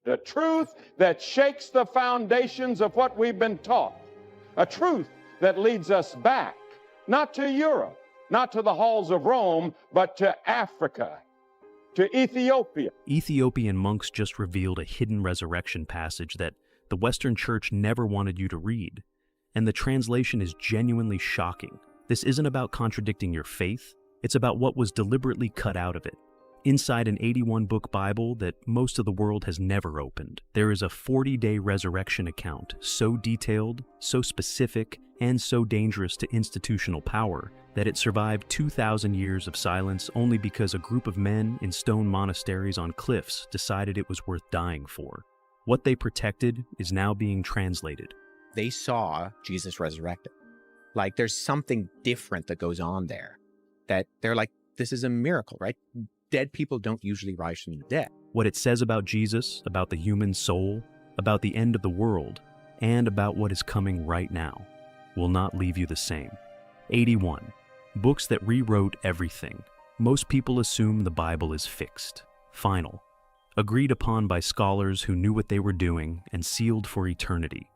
The truth that shakes the foundations of what we've been taught. A truth that leads us back, not to Europe, not to the halls of Rome, but to Africa, to Ethiopia. Ethiopian monks just revealed a hidden resurrection passage that the Western Church never wanted you to read. And the translation is genuinely shocking. This isn't about contradicting your faith, it's about what was deliberately cut out of it. Inside an 81-book Bible that most of the world has never opened, there is a 40-day resurrection account so detailed, so specific, and so dangerous to institutional power that it survived 2,000 years of silence only because a group of men in stone monasteries on cliffs decided it was worth dying for. What they protected is now being translated. They saw Jesus resurrected. Like, there's something different that goes on there, that they're like, this is a miracle, right? Dead people don't usually rise from the dead. What it says about Jesus, about the human soul, about the end of the world, and about what is coming right now will not leave you the same. 81. Books that rewrote everything. Most people assume the Bible is fixed, final, agreed upon by scholars who knew what they were doing and sealed for eternity.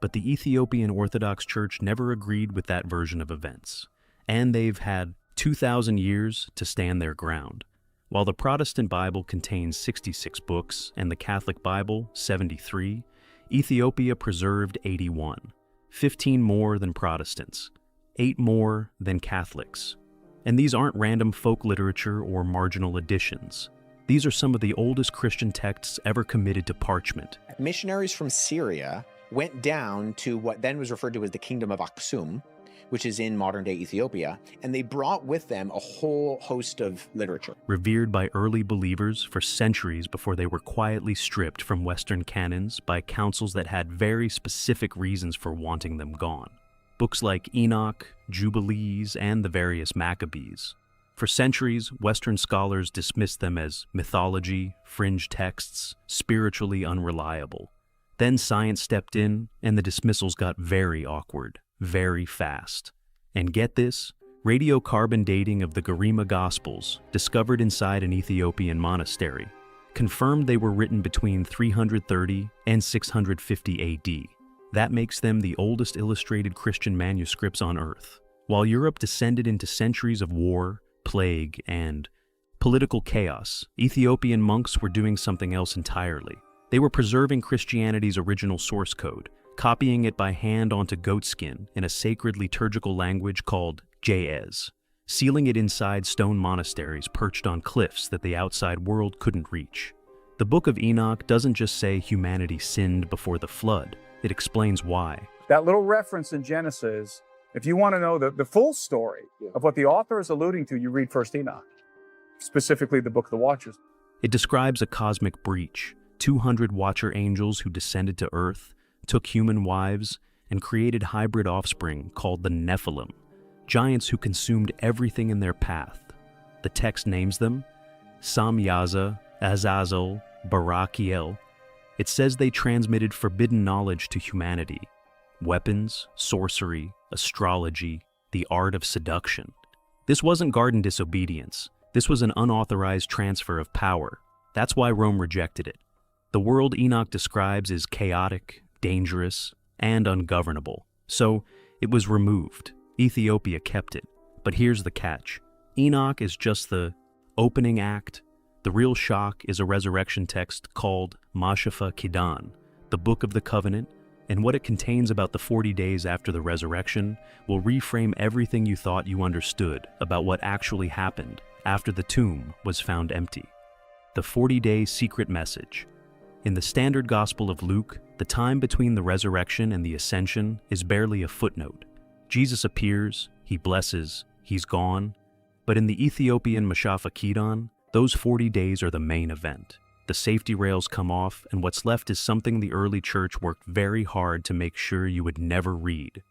But the Ethiopian Orthodox Church never agreed with that version of events, and they've had 2,000 years to stand their ground. While the Protestant Bible contains 66 books and the Catholic Bible 73, Ethiopia preserved 81, 15 more than Protestants, 8 more than Catholics. And these aren't random folk literature or marginal additions. These are some of the oldest Christian texts ever committed to parchment. Missionaries from Syria went down to what then was referred to as the Kingdom of Aksum, which is in modern-day Ethiopia, and they brought with them a whole host of literature. Revered by early believers for centuries before they were quietly stripped from Western canons by councils that had very specific reasons for wanting them gone. Books like Enoch, Jubilees, and the various Maccabees. For centuries, Western scholars dismissed them as mythology, fringe texts, spiritually unreliable. Then science stepped in, and the dismissals got very awkward. Very fast. And get this, radiocarbon dating of the Garima Gospels, discovered inside an Ethiopian monastery, confirmed they were written between 330 and 650 AD. That makes them the oldest illustrated Christian manuscripts on Earth. While Europe descended into centuries of war, plague, and political chaos, Ethiopian monks were doing something else entirely. They were preserving Christianity's original source code, copying it by hand onto goatskin in a sacred liturgical language called Ge'ez, sealing it inside stone monasteries perched on cliffs that the outside world couldn't reach. The Book of Enoch doesn't just say humanity sinned before the flood, it explains why. That little reference in Genesis, if you want to know the full story of what the author is alluding to, you read 1st Enoch, specifically the Book of the Watchers. It describes a cosmic breach, 200 watcher angels who descended to Earth, took human wives, and created hybrid offspring called the Nephilim, giants who consumed everything in their path. The text names them Samyaza, Azazel, Barakiel. It says they transmitted forbidden knowledge to humanity, weapons, sorcery, astrology, the art of seduction. This wasn't garden disobedience. This was an unauthorized transfer of power. That's why Rome rejected it. The world Enoch describes is chaotic, dangerous, and ungovernable. So it was removed. Ethiopia kept it. But here's the catch. Enoch is just the opening act. The real shock is a resurrection text called Mashafa Kidan, the Book of the Covenant, and what it contains about the 40 days after the resurrection will reframe everything you thought you understood about what actually happened after the tomb was found empty. The 40-day secret message. In the standard Gospel of Luke, the time between the resurrection and the ascension is barely a footnote. Jesus appears, he blesses, he's gone. But in the Ethiopian Mashafa Kidan, those 40 days are the main event. The safety rails come off, and what's left is something the early church worked very hard to make sure you would never read.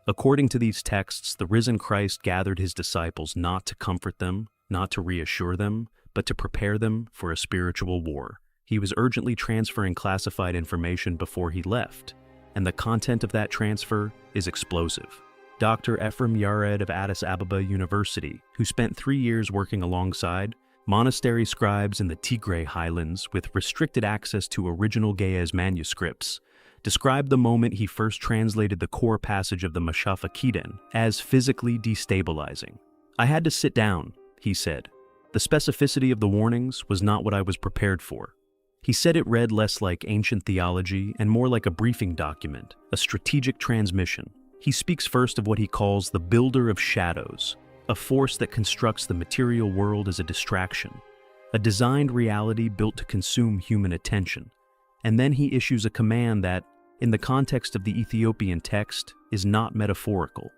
According to these texts, the risen Christ gathered his disciples not to comfort them, not to reassure them, but to prepare them for a spiritual war. He was urgently transferring classified information before he left, and the content of that transfer is explosive. Dr. Ephraim Yared of Addis Ababa University, who spent 3 years working alongside, Monastery scribes in the Tigray highlands, with restricted access to original Ge'ez manuscripts, described the moment he first translated the core passage of the Mashafa Kiden as physically destabilizing. "I had to sit down," he said. "The specificity of the warnings was not what I was prepared for." He said it read less like ancient theology and more like a briefing document, a strategic transmission. He speaks first of what he calls the builder of shadows, a force that constructs the material world as a distraction, a designed reality built to consume human attention. And then he issues a command that, in the context of the Ethiopian text, is not metaphorical.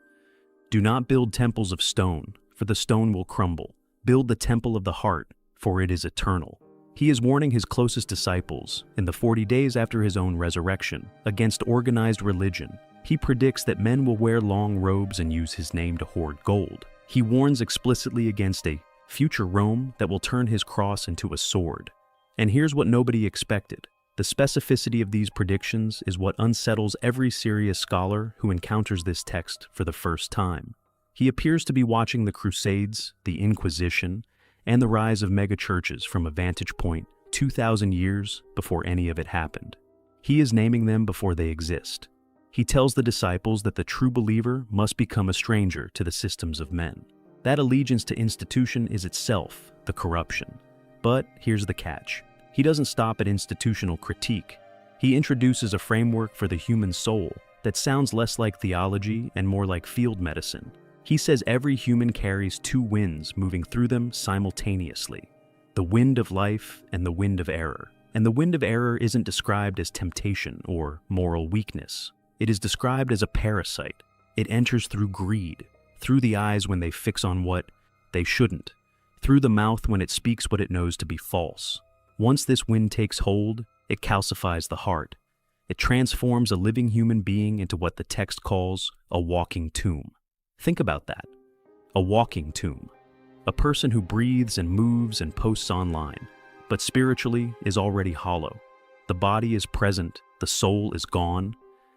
"Do not build temples of stone, for the stone will crumble. Build the temple of the heart, for it is eternal." He is warning his closest disciples, in the 40 days after his own resurrection, against organized religion. He predicts that men will wear long robes and use his name to hoard gold. He warns explicitly against a future Rome that will turn his cross into a sword. And here's what nobody expected. The specificity of these predictions is what unsettles every serious scholar who encounters this text for the first time. He appears to be watching the Crusades, the Inquisition, and the rise of megachurches from a vantage point 2,000 years before any of it happened. He is naming them before they exist. He tells the disciples that the true believer must become a stranger to the systems of men. That allegiance to institution is itself the corruption. But here's the catch. He doesn't stop at institutional critique. He introduces a framework for the human soul that sounds less like theology and more like field medicine. He says every human carries two winds moving through them simultaneously, the wind of life and the wind of error. And the wind of error isn't described as temptation or moral weakness. It is described as a parasite. It enters through greed, through the eyes when they fix on what they shouldn't, through the mouth when it speaks what it knows to be false. Once this wind takes hold, it calcifies the heart. It transforms a living human being into what the text calls a walking tomb. Think about that. A walking tomb. A person who breathes and moves and posts online, but spiritually is already hollow. The body is present, the soul is gone,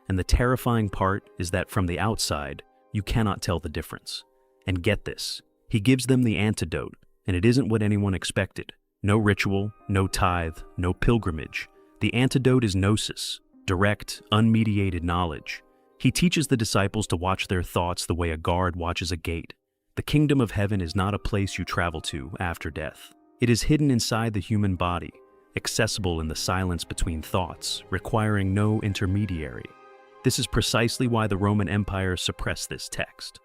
and the terrifying part is that from the outside, you cannot tell the difference. And get this, he gives them the antidote, and it isn't what anyone expected. No ritual, no tithe, no pilgrimage. The antidote is gnosis, direct, unmediated knowledge. He teaches the disciples to watch their thoughts the way a guard watches a gate. The kingdom of heaven is not a place you travel to after death. It is hidden inside the human body, accessible in the silence between thoughts, requiring no intermediary. This is precisely why the Roman Empire suppressed this text.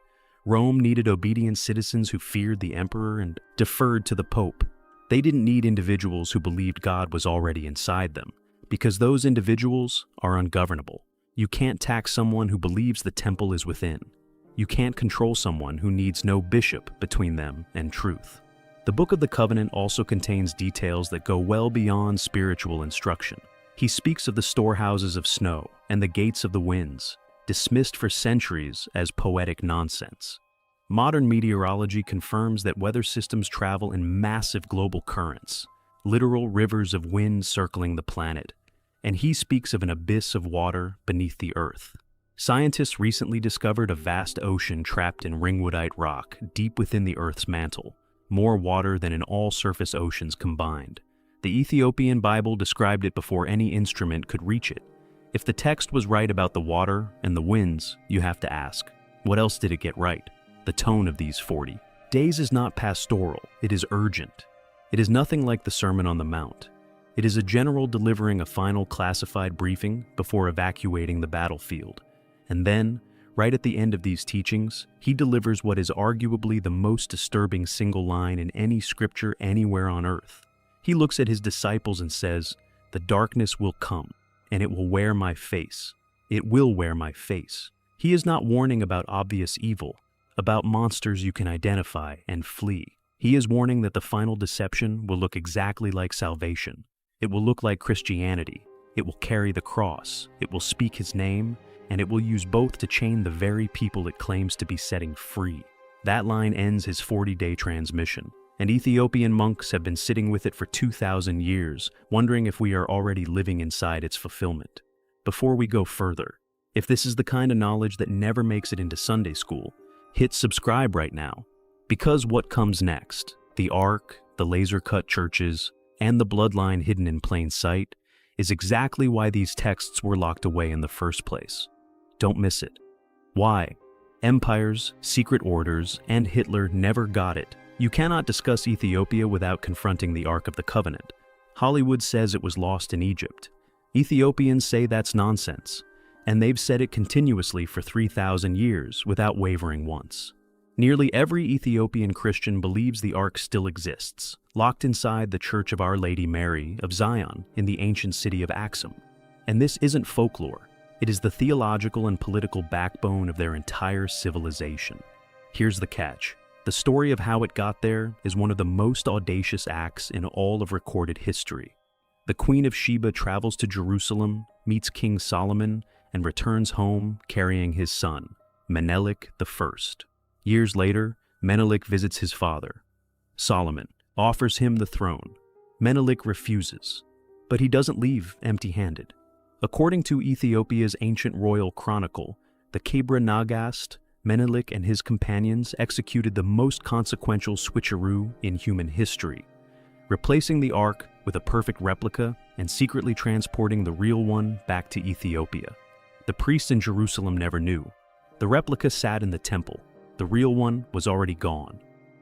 Rome needed obedient citizens who feared the emperor and deferred to the pope. They didn't need individuals who believed God was already inside them, because those individuals are ungovernable. You can't tax someone who believes the temple is within. You can't control someone who needs no bishop between them and truth. The Book of the Covenant also contains details that go well beyond spiritual instruction. He speaks of the storehouses of snow and the gates of the winds, dismissed for centuries as poetic nonsense. Modern meteorology confirms that weather systems travel in massive global currents, literal rivers of wind circling the planet, and he speaks of an abyss of water beneath the earth. Scientists recently discovered a vast ocean trapped in ringwoodite rock deep within the Earth's mantle, more water than in all surface oceans combined. The Ethiopian Bible described it before any instrument could reach it. If the text was right about the water and the winds, you have to ask, what else did it get right? The tone of these 40 days is not pastoral, it is urgent. It is nothing like the Sermon on the Mount. It is a general delivering a final classified briefing before evacuating the battlefield. And then, right at the end of these teachings, he delivers what is arguably the most disturbing single line in any scripture anywhere on earth. He looks at his disciples and says, "The darkness will come, and it will wear my face. It will wear my face." He is not warning about obvious evil, about monsters you can identify and flee. He is warning that the final deception will look exactly like salvation. It will look like Christianity. It will carry the cross. It will speak his name, and it will use both to chain the very people it claims to be setting free. That line ends his 40-day transmission, and Ethiopian monks have been sitting with it for 2,000 years, wondering if we are already living inside its fulfillment. Before we go further, if this is the kind of knowledge that never makes it into Sunday school, hit subscribe right now, because what comes next, the arc, the laser-cut churches, and the bloodline hidden in plain sight is exactly why these texts were locked away in the first place. Don't miss it. Why? Empires, secret orders, and Hitler never got it. You cannot discuss Ethiopia without confronting the Ark of the Covenant. Hollywood says it was lost in Egypt. Ethiopians say that's nonsense, and they've said it continuously for 3,000 years without wavering once. Nearly every Ethiopian Christian believes the Ark still exists, locked inside the Church of Our Lady Mary of Zion in the ancient city of Axum. And this isn't folklore. It is the theological and political backbone of their entire civilization. Here's the catch. The story of how it got there is one of the most audacious acts in all of recorded history. The Queen of Sheba travels to Jerusalem, meets King Solomon, and returns home carrying his son, Menelik I. Years later, Menelik visits his father. Solomon offers him the throne. Menelik refuses, but he doesn't leave empty-handed. According to Ethiopia's ancient royal chronicle, the Kebra Nagast, Menelik and his companions executed the most consequential switcheroo in human history, replacing the Ark with a perfect replica and secretly transporting the real one back to Ethiopia. The priests in Jerusalem never knew. The replica sat in the temple. The real one was already gone.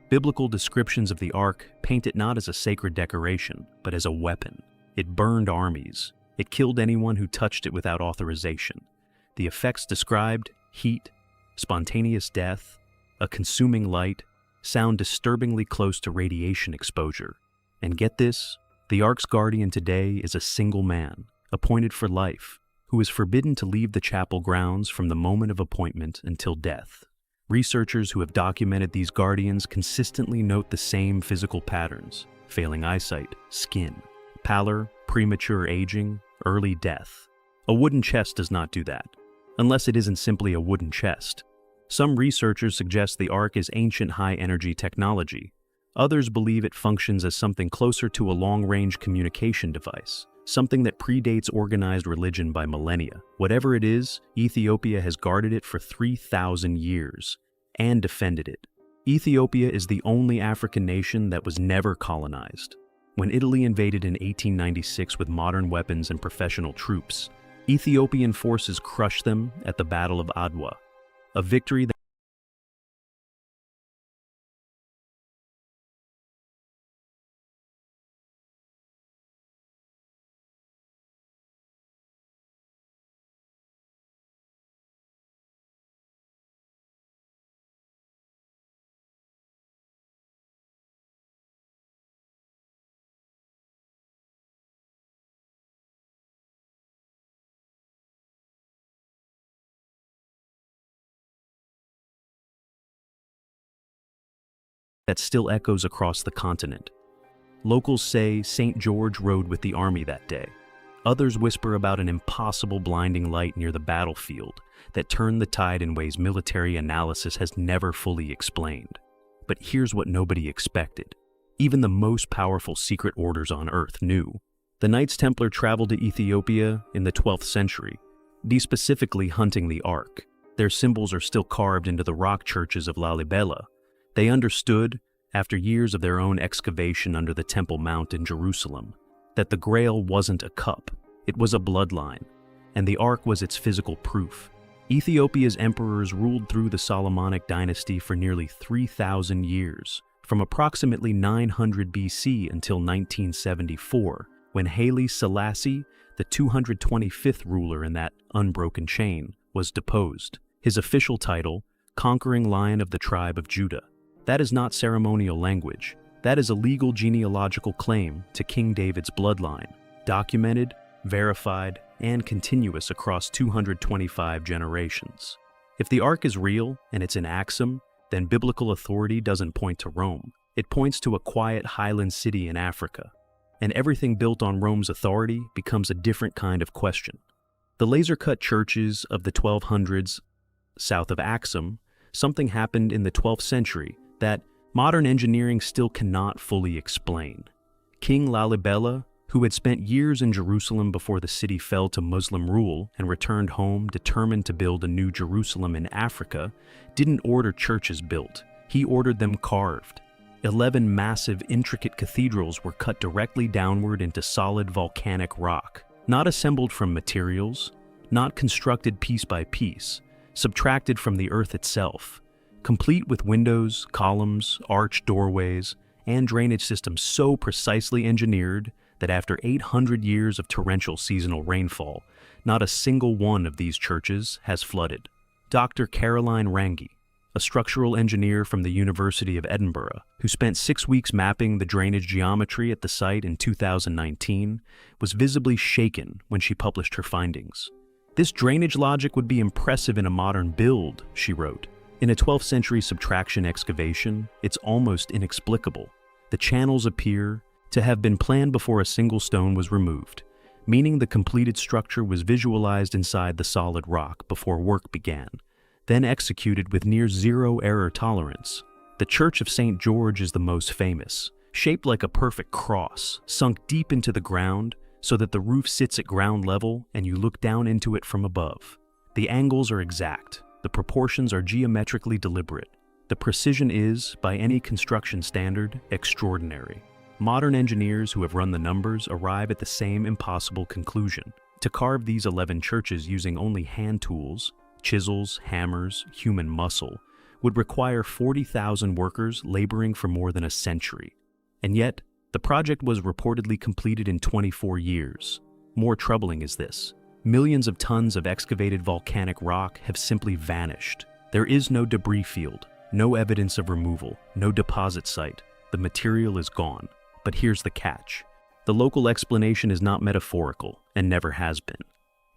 Biblical descriptions of the Ark paint it not as a sacred decoration, but as a weapon. It burned armies. It killed anyone who touched it without authorization. The effects described: heat, spontaneous death, a consuming light, sound disturbingly close to radiation exposure. And get this, the Ark's guardian today is a single man, appointed for life, who is forbidden to leave the chapel grounds from the moment of appointment until death. Researchers who have documented these guardians consistently note the same physical patterns: failing eyesight, skin, pallor, premature aging, early death. A wooden chest does not do that, unless it isn't simply a wooden chest. Some researchers suggest the Ark is ancient high-energy technology. Others believe it functions as something closer to a long-range communication device, something that predates organized religion by millennia. Whatever it is, Ethiopia has guarded it for 3,000 years and defended it. Ethiopia is the only African nation that was never colonized. When Italy invaded in 1896 with modern weapons and professional troops, Ethiopian forces crushed them at the Battle of Adwa, a victory that still echoes across the continent. Locals say St. George rode with the army that day. Others whisper about an impossible blinding light near the battlefield that turned the tide in ways military analysis has never fully explained. But here's what nobody expected. Even the most powerful secret orders on Earth knew. The Knights Templar traveled to Ethiopia in the 12th century, specifically hunting the Ark. Their symbols are still carved into the rock churches of Lalibela. They understood, after years of their own excavation under the Temple Mount in Jerusalem, that the Grail wasn't a cup, it was a bloodline, and the Ark was its physical proof. Ethiopia's emperors ruled through the Solomonic dynasty for nearly 3,000 years, from approximately 900 BC until 1974, when Haile Selassie, the 225th ruler in that unbroken chain, was deposed. His official title, Conquering Lion of the Tribe of Judah. That is not ceremonial language. That is a legal genealogical claim to King David's bloodline, documented, verified, and continuous across 225 generations. If the Ark is real and it's in Axum, then biblical authority doesn't point to Rome. It points to a quiet highland city in Africa. And everything built on Rome's authority becomes a different kind of question. The laser-cut churches of the 1200s, south of Axum, something happened in the 12th century that modern engineering still cannot fully explain. King Lalibela, who had spent years in Jerusalem before the city fell to Muslim rule and returned home determined to build a new Jerusalem in Africa, didn't order churches built. He ordered them carved. 11 massive, intricate cathedrals were cut directly downward into solid volcanic rock, not assembled from materials, not constructed piece by piece, subtracted from the earth itself, complete with windows, columns, arched doorways, and drainage systems so precisely engineered that after 800 years of torrential seasonal rainfall, not a single one of these churches has flooded. Dr. Caroline Rangi, a structural engineer from the University of Edinburgh, who spent 6 weeks mapping the drainage geometry at the site in 2019, was visibly shaken when she published her findings. "This drainage logic would be impressive in a modern build," she wrote. "In a 12th century subtraction excavation, it's almost inexplicable. The channels appear to have been planned before a single stone was removed, meaning the completed structure was visualized inside the solid rock before work began, then executed with near zero error tolerance. The Church of St. George is the most famous, shaped like a perfect cross, sunk deep into the ground so that the roof sits at ground level and you look down into it from above. The angles are exact, the proportions are geometrically deliberate. The precision is, by any construction standard, extraordinary. Modern engineers who have run the numbers arrive at the same impossible conclusion. To carve these 11 churches using only hand tools, chisels, hammers, human muscle, would require 40,000 workers laboring for more than a century. And yet, the project was reportedly completed in 24 years. More troubling is this: millions of tons of excavated volcanic rock have simply vanished. There is no debris field, no evidence of removal, no deposit site. The material is gone. But here's the catch. The local explanation is not metaphorical, and never has been.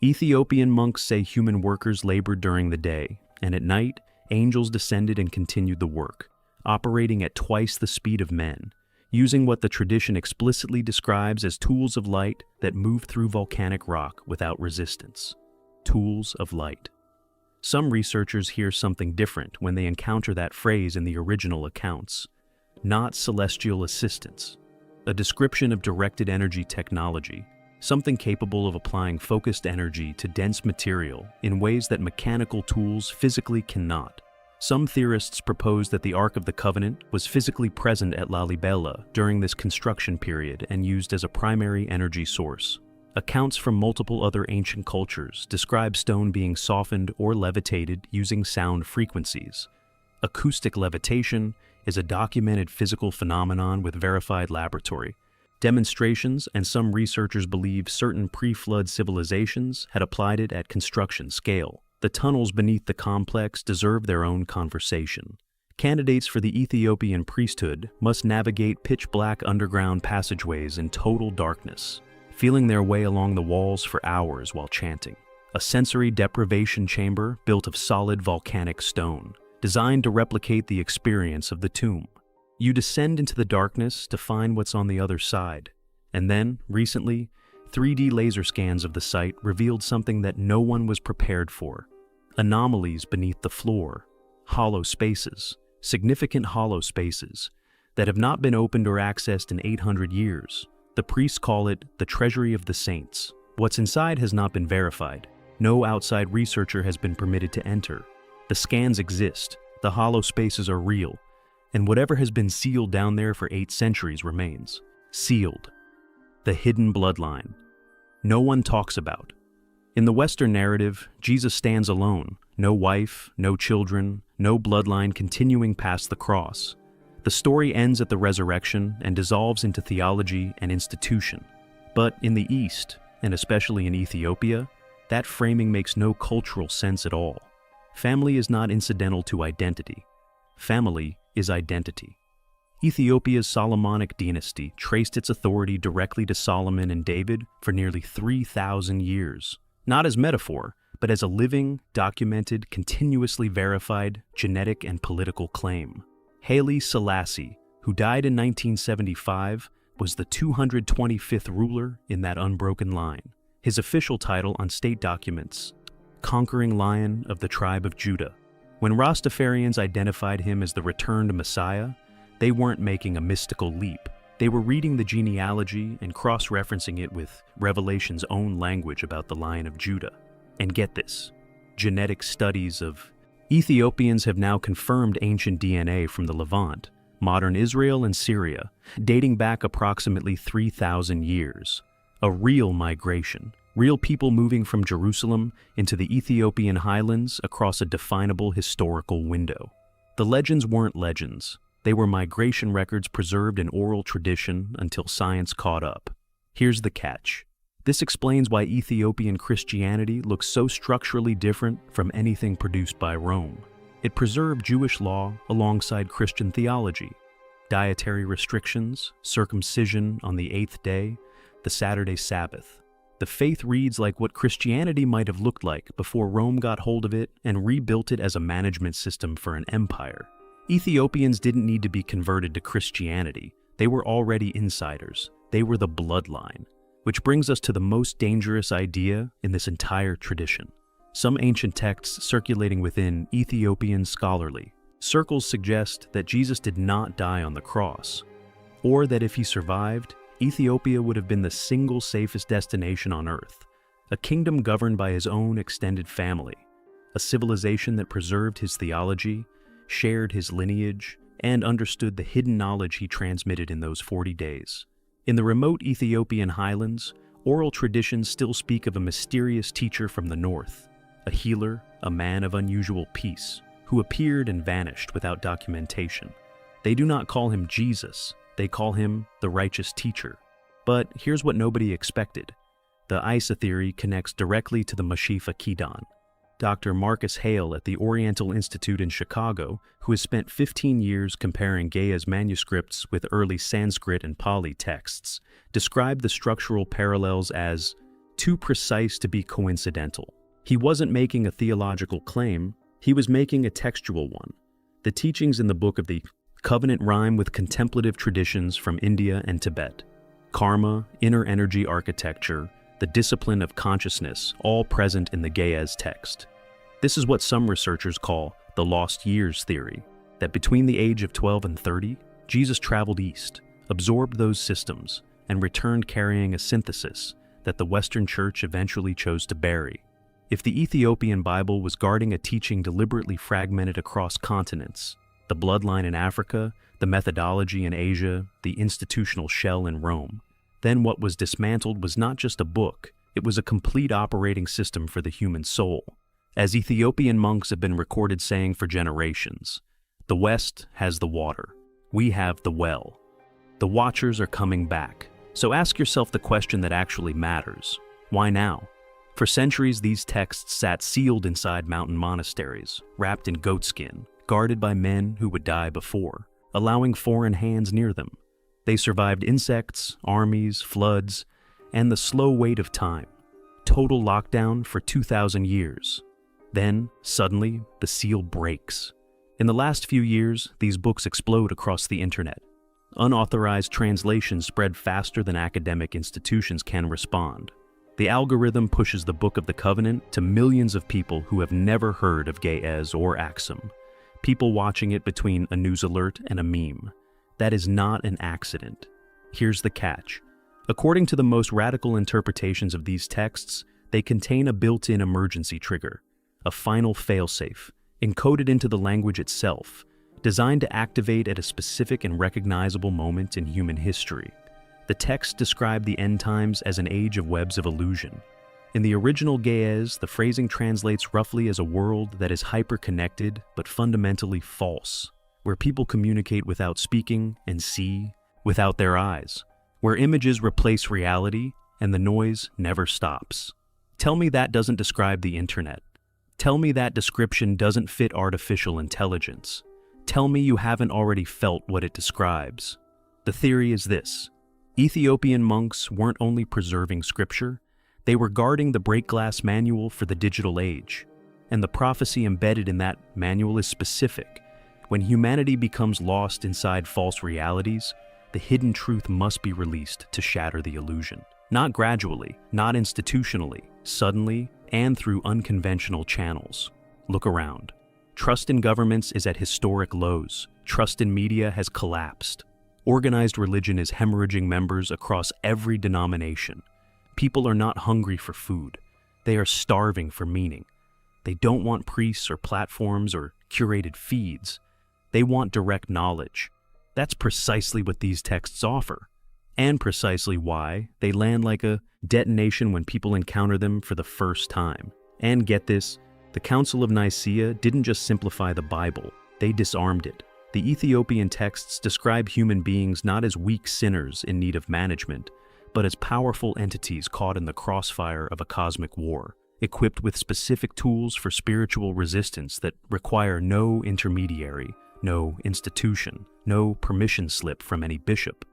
Ethiopian monks say human workers labored during the day, and at night, angels descended and continued the work, operating at twice the speed of men, using what the tradition explicitly describes as tools of light that move through volcanic rock without resistance. Tools of light. Some researchers hear something different when they encounter that phrase in the original accounts. Not celestial assistance. A description of directed energy technology, something capable of applying focused energy to dense material in ways that mechanical tools physically cannot. Some theorists propose that the Ark of the Covenant was physically present at Lalibela during this construction period and used as a primary energy source. Accounts from multiple other ancient cultures describe stone being softened or levitated using sound frequencies. Acoustic levitation is a documented physical phenomenon with verified laboratory demonstrations, and some researchers believe certain pre-flood civilizations had applied it at construction scale. The tunnels beneath the complex deserve their own conversation. Candidates for the Ethiopian priesthood must navigate pitch-black underground passageways in total darkness, feeling their way along the walls for hours while chanting. A sensory deprivation chamber built of solid volcanic stone, designed to replicate the experience of the tomb. You descend into the darkness to find what's on the other side. And then, recently, 3D laser scans of the site revealed something that no one was prepared for. Anomalies beneath the floor, hollow spaces, significant hollow spaces, that have not been opened or accessed in 800 years. The priests call it the Treasury of the Saints. What's inside has not been verified. No outside researcher has been permitted to enter. The scans exist, the hollow spaces are real, and whatever has been sealed down there for 8 centuries remains. Sealed. The hidden bloodline. No one talks about. In the Western narrative, Jesus stands alone. No wife, no children, no bloodline continuing past the cross. The story ends at the resurrection and dissolves into theology and institution. But in the East, and especially in Ethiopia, that framing makes no cultural sense at all. Family is not incidental to identity. Family is identity. Ethiopia's Solomonic dynasty traced its authority directly to Solomon and David for nearly 3,000 years, not as metaphor, but as a living, documented, continuously verified genetic and political claim. Haile Selassie, who died in 1975, was the 225th ruler in that unbroken line. His official title on state documents, Conquering Lion of the Tribe of Judah. When Rastafarians identified him as the returned Messiah, they weren't making a mystical leap. They were reading the genealogy and cross-referencing it with Revelation's own language about the Lion of Judah. And get this, genetic studies of Ethiopians have now confirmed ancient DNA from the Levant, modern Israel and Syria, dating back approximately 3,000 years. A real migration, real people moving from Jerusalem into the Ethiopian highlands across a definable historical window. The legends weren't legends. They were migration records preserved in oral tradition until science caught up. Here's the catch. This explains why Ethiopian Christianity looks so structurally different from anything produced by Rome. It preserved Jewish law alongside Christian theology, dietary restrictions, circumcision on the 8th day, the Saturday Sabbath. The faith reads like what Christianity might have looked like before Rome got hold of it and rebuilt it as a management system for an empire. Ethiopians didn't need to be converted to Christianity. They were already insiders. They were the bloodline. Which brings us to the most dangerous idea in this entire tradition. Some ancient texts circulating within Ethiopian scholarly circles suggest that Jesus did not die on the cross, or that if he survived, Ethiopia would have been the single safest destination on earth, a kingdom governed by his own extended family, a civilization that preserved his theology, shared his lineage, and understood the hidden knowledge he transmitted in those 40 days. In the remote Ethiopian highlands, oral traditions still speak of a mysterious teacher from the north, a healer, a man of unusual peace, who appeared and vanished without documentation. They do not call him Jesus, they call him the righteous teacher. But here's what nobody expected. The Isa theory connects directly to the Mashiach Kidan. Dr. Marcus Hale at the Oriental Institute in Chicago, who has spent 15 years comparing Gaya's manuscripts with early Sanskrit and Pali texts, described the structural parallels as too precise to be coincidental. He wasn't making a theological claim, he was making a textual one. The teachings in the book of the Covenant rhyme with contemplative traditions from India and Tibet. Karma, inner energy architecture, the discipline of consciousness, all present in the Ge'ez text. This is what some researchers call the lost years theory, that between the age of 12 and 30, Jesus traveled east, absorbed those systems, and returned carrying a synthesis that the Western Church eventually chose to bury. If the Ethiopian Bible was guarding a teaching deliberately fragmented across continents, the bloodline in Africa, the methodology in Asia, the institutional shell in Rome, then what was dismantled was not just a book, it was a complete operating system for the human soul. As Ethiopian monks have been recorded saying for generations, the West has the water, we have the well. The Watchers are coming back. So ask yourself the question that actually matters. Why now? For centuries, these texts sat sealed inside mountain monasteries, wrapped in goatskin, guarded by men who would die before, allowing foreign hands near them. They survived insects, armies, floods, and the slow weight of time. Total lockdown for 2,000 years. Then, suddenly, the seal breaks. In the last few years, these books explode across the internet. Unauthorized translations spread faster than academic institutions can respond. The algorithm pushes the Book of the Covenant to millions of people who have never heard of Ge'ez or Axum. People watching it between a news alert and a meme. That is not an accident. Here's the catch. According to the most radical interpretations of these texts, they contain a built-in emergency trigger, a final failsafe, encoded into the language itself, designed to activate at a specific and recognizable moment in human history. The text described the end times as an age of webs of illusion. In the original Ge'ez, the phrasing translates roughly as a world that is hyper-connected but fundamentally false, where people communicate without speaking and see without their eyes, where images replace reality and the noise never stops. Tell me that doesn't describe the internet. Tell me that description doesn't fit artificial intelligence. Tell me you haven't already felt what it describes. The theory is this. Ethiopian monks weren't only preserving scripture, they were guarding the break-glass manual for the digital age. And the prophecy embedded in that manual is specific. When humanity becomes lost inside false realities, the hidden truth must be released to shatter the illusion. Not gradually, not institutionally, suddenly, and through unconventional channels. Look around. Trust in governments is at historic lows. Trust in media has collapsed. Organized religion is hemorrhaging members across every denomination. People are not hungry for food. They are starving for meaning. They don't want priests or platforms or curated feeds. They want direct knowledge. That's precisely what these texts offer, and precisely why they land like a detonation when people encounter them for the first time. And get this, the Council of Nicaea didn't just simplify the Bible, they disarmed it. The Ethiopian texts describe human beings not as weak sinners in need of management, but as powerful entities caught in the crossfire of a cosmic war, equipped with specific tools for spiritual resistance that require no intermediary, no institution, no permission slip from any bishop.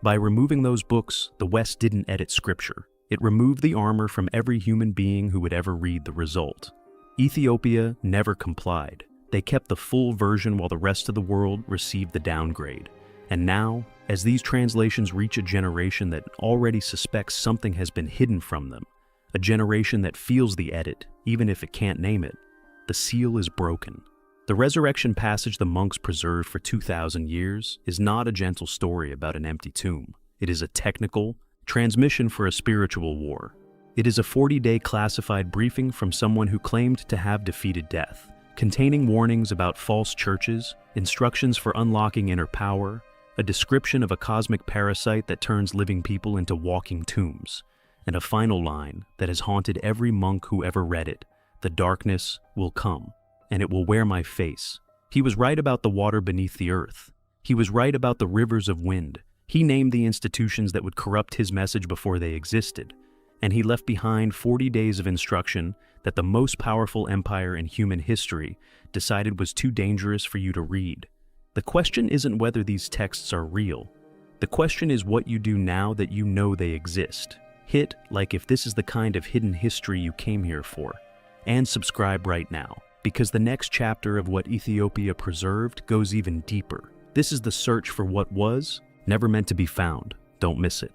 By removing those books, the West didn't edit scripture. It removed the armor from every human being who would ever read the result. Ethiopia never complied. They kept the full version while the rest of the world received the downgrade. And now, as these translations reach a generation that already suspects something has been hidden from them, a generation that feels the edit, even if it can't name it, the seal is broken. The resurrection passage the monks preserved for 2,000 years is not a gentle story about an empty tomb. It is a technical transmission for a spiritual war. It is a 40-day classified briefing from someone who claimed to have defeated death, containing warnings about false churches, instructions for unlocking inner power, a description of a cosmic parasite that turns living people into walking tombs, and a final line that has haunted every monk who ever read it: "The darkness will come, and it will wear my face." He was right about the water beneath the earth. He was right about the rivers of wind. He named the institutions that would corrupt his message before they existed. And he left behind 40 days of instruction that the most powerful empire in human history decided was too dangerous for you to read. The question isn't whether these texts are real. The question is what you do now that you know they exist. Hit like if this is the kind of hidden history you came here for. And subscribe right now, because the next chapter of what Ethiopia preserved goes even deeper. This is the search for what was never meant to be found. Don't miss it.